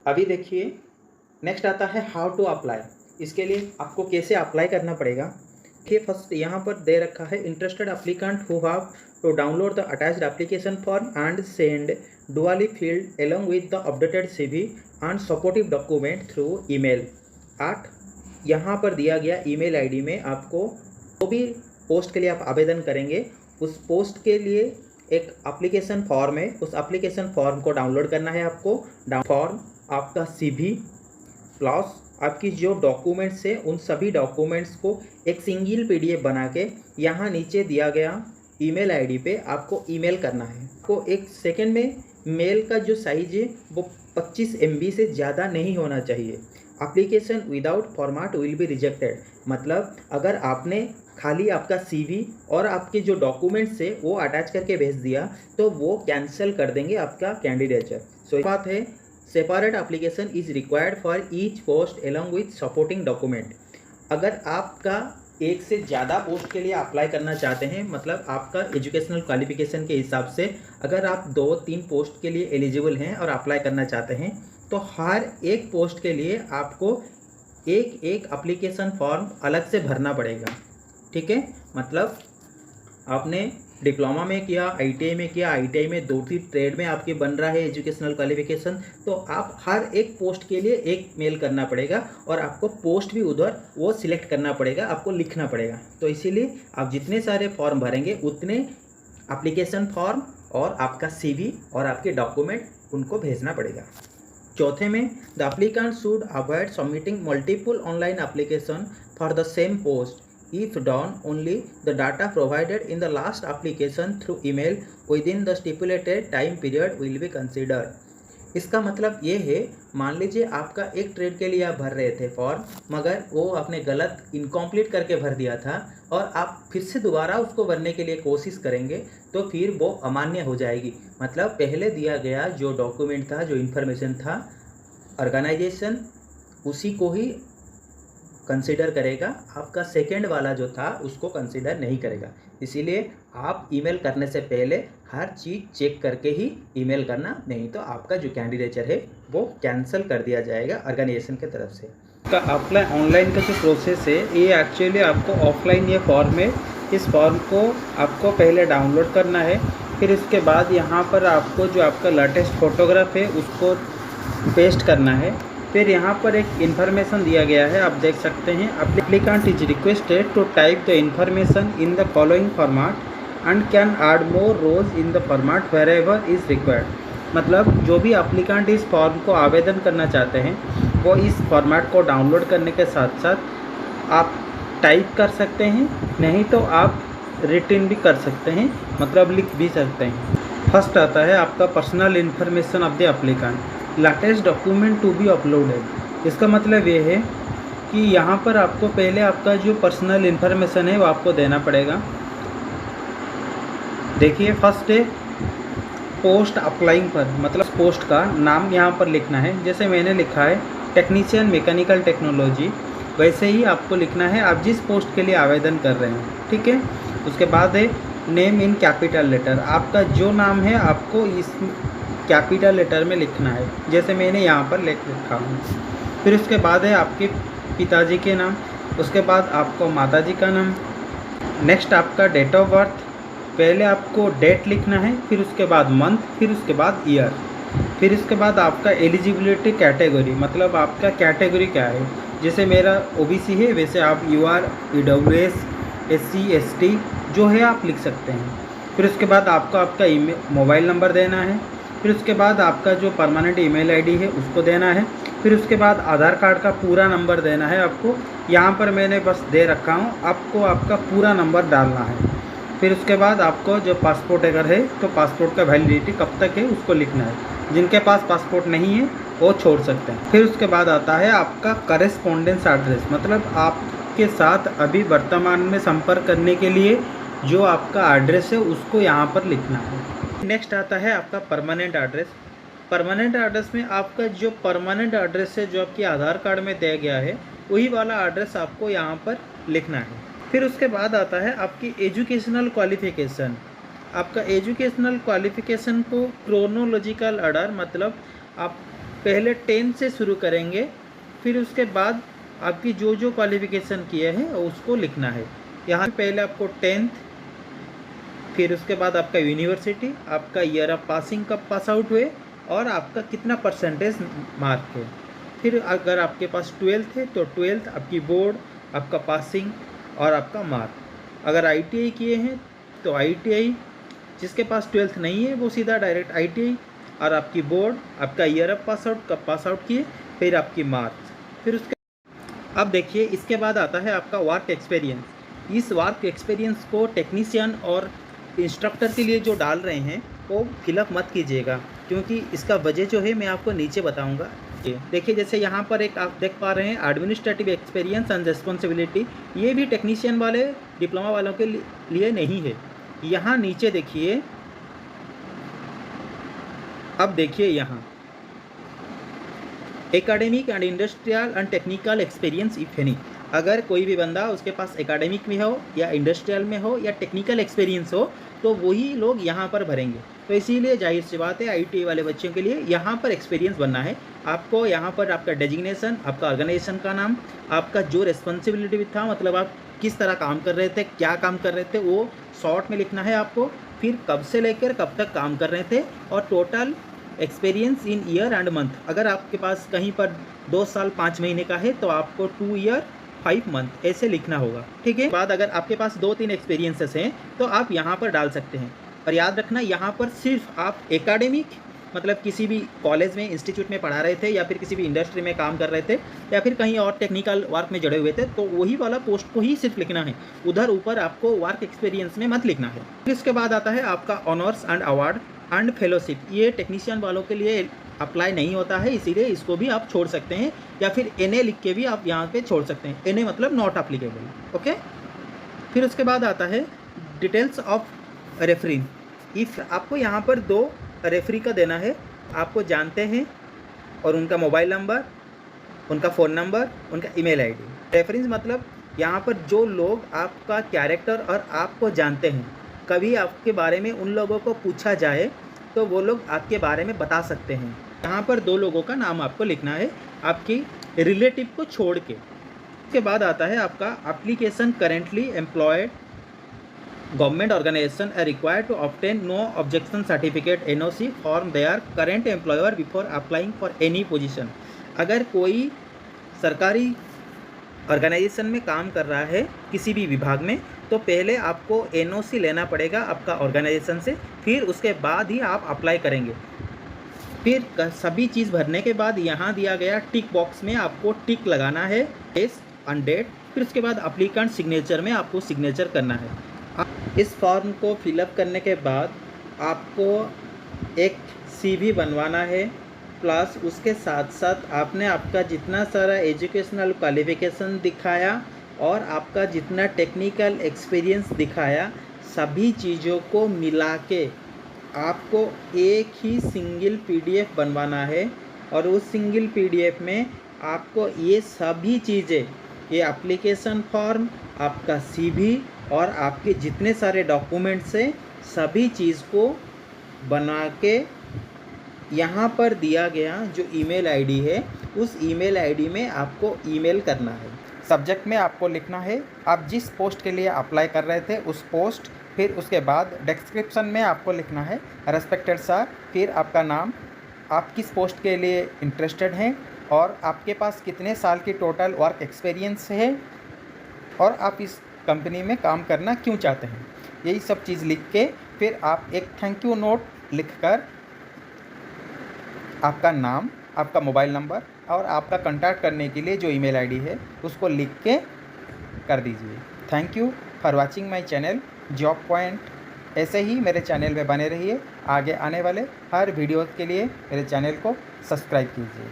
अभी देखिए, नेक्स्ट आता है हाउ टू अप्लाई। इसके लिए आपको कैसे अप्लाई करना पड़ेगा। देखिए, फर्स्ट यहाँ पर दे रखा है interested applicant who have to download the attached application form and send duly filled along with the updated CV and supportive document through email at. यहाँ पर दिया गया ईमेल ID में आपको जो भी पोस्ट के लिए आप आवेदन करेंगे उस पोस्ट के लिए एक एप्लीकेशन फॉर्म है, उस एप्लीकेशन फॉर्म को डाउनलोड करना है आपको। फॉर्म आपका CV प्लस आपकी जो डॉक्यूमेंट्स है उन सभी डॉक्यूमेंट्स को एक सिंगल PDF बना के यहाँ नीचे दिया गया ईमेल ID पे आपको ईमेल करना है। आपको 1 सेकेंड में मेल का जो साइज है वो 25 MB से ज़्यादा नहीं होना चाहिए। Application without format will be rejected, मतलब अगर आपने खाली आपका CV और आपके जो डॉक्यूमेंट्स है वो अटैच करके भेज दिया तो वो कैंसिल कर देंगे आपका कैंडिडेचर। सो बात है, separate application is required for each post along with supporting document. अगर आपका एक से ज़्यादा पोस्ट के लिए अप्लाई करना चाहते हैं, मतलब आपका एजुकेशनल क्वालिफिकेशन के हिसाब से अगर आप 2-3 पोस्ट के लिए एलिजिबल हैं और अप्लाई करना चाहते हैं तो हर एक पोस्ट के लिए आपको एक एक एप्लीकेशन फॉर्म अलग से भरना पड़ेगा। ठीक है, मतलब आपने डिप्लोमा में किया, ITI में किया, ITI में 2-3 ट्रेड में आपके बन रहा है एजुकेशनल क्वालिफिकेशन, तो आप हर एक पोस्ट के लिए एक मेल करना पड़ेगा और आपको पोस्ट भी उधर वो सिलेक्ट करना पड़ेगा, आपको लिखना पड़ेगा। तो इसीलिए आप जितने सारे फॉर्म भरेंगे उतने एप्लीकेशन फॉर्म और आपका CV और आपके डॉक्यूमेंट उनको भेजना पड़ेगा। चौथे में, the applicant should avoid submitting multiple online application for the same post if done only the data provided in the last application through email within the stipulated time period will be considered। इसका मतलब ये है, मान लीजिए आपका एक trade के लिए आप भर रहे थे फॉर्म, मगर वो आपने गलत इनकम्प्लीट करके भर दिया था और आप फिर से दोबारा उसको भरने के लिए कोशिश करेंगे तो फिर वो अमान्य हो जाएगी। मतलब पहले दिया गया जो डॉक्यूमेंट था, जो इन्फॉर्मेशन था, ऑर्गेनाइजेशन उसी को ही कंसीडर करेगा, आपका सेकेंड वाला जो था उसको कंसीडर नहीं करेगा। इसीलिए आप ईमेल करने से पहले हर चीज़ चेक करके ही ईमेल करना, नहीं तो आपका जो कैंडिडेचर है वो कैंसिल कर दिया जाएगा ऑर्गेनाइजेशन की तरफ से। का अप्लाई ऑनलाइन का जो प्रोसेस है ये एक्चुअली आपको ऑफलाइन ये फॉर्म है, इस फॉर्म को आपको पहले डाउनलोड करना है, फिर इसके बाद यहाँ पर आपको जो आपका लेटेस्ट फोटोग्राफ है उसको पेस्ट करना है। फिर यहाँ पर एक इन्फॉर्मेशन दिया गया है, आप देख सकते हैं, applicant is requested to type the information in the following format and can add more rows in the format wherever is required. मतलब जो भी एप्लीकेंट इस फॉर्म को आवेदन करना चाहते हैं वो इस फॉर्मेट को डाउनलोड करने के साथ साथ आप टाइप कर सकते हैं, नहीं तो आप रिटन भी कर सकते हैं, मतलब लिख भी सकते हैं। फर्स्ट आता है आपका personal information of the applicant, latest document to be uploaded. इसका मतलब ये है कि यहाँ पर आपको पहले आपका जो पर्सनल इन्फॉर्मेशन है वो आपको देना पड़ेगा। देखिए, फर्स्ट है पोस्ट अप्लाइंग पर, मतलब पोस्ट का नाम यहाँ पर लिखना है। जैसे मैंने लिखा है टेक्नीशियन मैकेनिकल टेक्नोलॉजी, वैसे ही आपको लिखना है आप जिस पोस्ट के लिए आवेदन कर रहे हैं। ठीक है, उसके बाद है नेम इन कैपिटल लेटर, आपका जो नाम है आपको इस कैपिटल लेटर में लिखना है, जैसे मैंने यहाँ पर लिख रखा हूँ। फिर उसके बाद है आपके पिताजी के नाम, उसके बाद आपको माताजी का नाम, नेक्स्ट आपका डेट ऑफ बर्थ, पहले आपको डेट लिखना है, फिर उसके बाद मंथ, फिर उसके बाद ईयर, फिर इसके बाद आपका एलिजिबिलिटी कैटेगरी, मतलब आपका कैटेगरी क्या है। जैसे मेरा OBC है, वैसे आप UR, EWS, SC, ST जो है आप लिख सकते हैं। फिर उसके बाद आपको आपका मोबाइल नंबर देना है, फिर उसके बाद आपका जो परमानेंट ईमेल ID है उसको देना है, फिर उसके बाद आधार कार्ड का पूरा नंबर देना है आपको। यहाँ पर मैंने बस दे रखा हूँ, आपको आपका पूरा नंबर डालना है। फिर उसके बाद आपको जो पासपोर्ट अगर है तो पासपोर्ट का वैलिडिटी कब तक है उसको लिखना है। जिनके पास पासपोर्ट नहीं है वो छोड़ सकते हैं। फिर उसके बाद आता है आपका करेस्पॉन्डेंस एड्रेस, मतलब आपके साथ अभी वर्तमान में संपर्क करने के लिए जो आपका एड्रेस है उसको यहाँ पर लिखना है। नेक्स्ट आता है आपका परमानेंट एड्रेस। परमानेंट एड्रेस में आपका जो परमानेंट एड्रेस है जो आपके आधार कार्ड में दिया गया है वही वाला एड्रेस आपको यहाँ पर लिखना है। फिर उसके बाद आता है आपकी एजुकेशनल क्वालिफ़िकेशन। आपका एजुकेशनल क्वालिफ़िकेशन को क्रोनोलॉजिकल ऑर्डर, मतलब आप पहले 10 से शुरू करेंगे, फिर उसके बाद आपकी जो जो क्वालिफ़िकेशन किए हैं उसको लिखना है। यहाँ पहले आपको 10th, फिर उसके बाद आपका यूनिवर्सिटी, आपका ईयर ऑफ पासिंग कब पास आउट हुए और आपका कितना परसेंटेज मार्क है। फिर अगर आपके पास 12th है तो 12th, आपकी बोर्ड, आपका पासिंग और आपका मार्क। अगर ITI किए हैं तो ITI, जिसके पास 12th नहीं है वो सीधा डायरेक्ट ITI और आपकी बोर्ड, आपका ईयर ऑफ पास आउट कब पास आउट किए, फिर आपकी मार्क्स। फिर उसके अब देखिए इसके बाद आता है आपका वर्क एक्सपीरियंस। इस वर्क एक्सपीरियंस को टेक्नीशियन और इंस्ट्रक्टर के लिए जो डाल रहे हैं वो फिलअप मत कीजिएगा, क्योंकि इसका वजह जो है मैं आपको नीचे बताऊंगा। देखिए जैसे यहाँ पर एक आप देख पा रहे हैं एडमिनिस्ट्रेटिव एक्सपीरियंस एंड रिस्पॉन्सिबिलिटी, ये भी टेक्नीशियन वाले डिप्लोमा वालों के लिए नहीं है। यहाँ नीचे देखिए, अब देखिए यहाँ academic and industrial and technical experience if any. अगर कोई भी बंदा उसके पास एकेडमिक में हो या इंडस्ट्रियल में हो या टेक्निकल एक्सपीरियंस हो तो वही लोग यहाँ पर भरेंगे। तो इसीलिए जाहिर सी बात है ITI वाले बच्चों के लिए यहाँ पर एक्सपीरियंस बनना है। आपको यहाँ पर आपका डेजिग्नेशन, आपका ऑर्गेनाइजेशन का नाम, आपका जो रिस्पॉन्सिबिलिटी था, मतलब आप किस तरह काम कर रहे थे, क्या काम कर रहे थे, वो शॉर्ट में लिखना है आपको। फिर कब से लेकर कब तक काम कर रहे थे और total experience in year and month. अगर आपके पास कहीं पर 2 साल 5 महीने का है तो आपको 2 ईयर 5 मंथ ऐसे लिखना होगा, ठीक है। बाद अगर आपके पास 2-3 एक्सपीरियंसेस हैं तो आप यहाँ पर डाल सकते हैं। और याद रखना यहाँ पर सिर्फ आप एकेडमिक, मतलब किसी भी कॉलेज में, इंस्टीट्यूट में पढ़ा रहे थे या फिर किसी भी इंडस्ट्री में काम कर रहे थे या फिर कहीं और टेक्निकल वर्क में जुड़े हुए थे तो वही वाला पोस्ट को ही सिर्फ लिखना है, उधर ऊपर आपको वर्क एक्सपीरियंस में मत लिखना है। इसके बाद आता है आपका honours and award and fellowship. ये टेक्नीशियन वालों के लिए अप्लाई नहीं होता है, इसीलिए इसको भी आप छोड़ सकते हैं, या फिर NA लिख के भी आप यहाँ पे छोड़ सकते हैं। NA मतलब नॉट अप्लीकेबल, ओके। फिर उसके बाद आता है डिटेल्स ऑफ रेफरी। इफ़ आपको यहाँ पर 2 रेफरी का देना है, आपको जानते हैं, और उनका मोबाइल नंबर, उनका फ़ोन नंबर, उनका ईमेल ID। रेफरेंस मतलब यहाँ पर जो लोग आपका कैरेक्टर और आपको जानते हैं, कभी आपके बारे में उन लोगों को पूछा जाए तो वो लोग आपके बारे में बता सकते हैं। यहाँ पर 2 लोगों का नाम आपको लिखना है, आपकी रिलेटिव को छोड़ के। उसके बाद आता है आपका application currently employed government organisation are required to obtain no objection certificate NOC from their current employer before applying for any position. अगर कोई सरकारी ऑर्गेनाइजेशन में काम कर रहा है किसी भी विभाग में तो पहले आपको NOC लेना पड़ेगा आपका ऑर्गेनाइजेशन से, फिर उसके बाद ही आप अप्लाई करेंगे। फिर सभी चीज़ भरने के बाद यहाँ दिया गया टिक बॉक्स में आपको टिक लगाना है, प्लेस ऑन डेट। फिर उसके बाद एप्लीकेंट सिग्नेचर में आपको सिग्नेचर करना है। इस फॉर्म को फिलअप करने के बाद आपको एक CV बनवाना है, प्लस उसके साथ साथ आपने आपका जितना सारा एजुकेशनल क्वालिफिकेशन दिखाया और आपका जितना टेक्निकल एक्सपीरियंस दिखाया, सभी चीज़ों को मिला के आपको एक ही सिंगल PDF बनवाना है। और उस सिंगल PDF में आपको ये सभी चीज़ें, ये एप्लीकेशन फॉर्म, आपका CV और आपके जितने सारे डॉक्यूमेंट्स हैं, सभी चीज़ को बना के यहाँ पर दिया गया जो ईमेल ID है, उस ईमेल ID में आपको ईमेल करना है। सब्जेक्ट में आपको लिखना है आप जिस पोस्ट के लिए अप्लाई कर रहे थे उस पोस्ट। फिर उसके बाद डिस्क्रिप्शन में आपको लिखना है रेस्पेक्टेड सर, फिर आपका नाम, आप किस पोस्ट के लिए इंटरेस्टेड हैं और आपके पास कितने साल की टोटल वर्क एक्सपीरियंस है और आप इस कंपनी में काम करना क्यों चाहते हैं। यही सब चीज़ लिख के फिर आप एक थैंक यू नोट लिखकर आपका नाम, आपका मोबाइल नंबर और आपका कांटेक्ट करने के लिए जो ईमेल ID है उसको लिख के कर दीजिए। Thank you for watching my channel job point. ऐसे ही मेरे चैनल में बने रहिए, आगे आने वाले हर वीडियो के लिए मेरे चैनल को सब्सक्राइब कीजिए।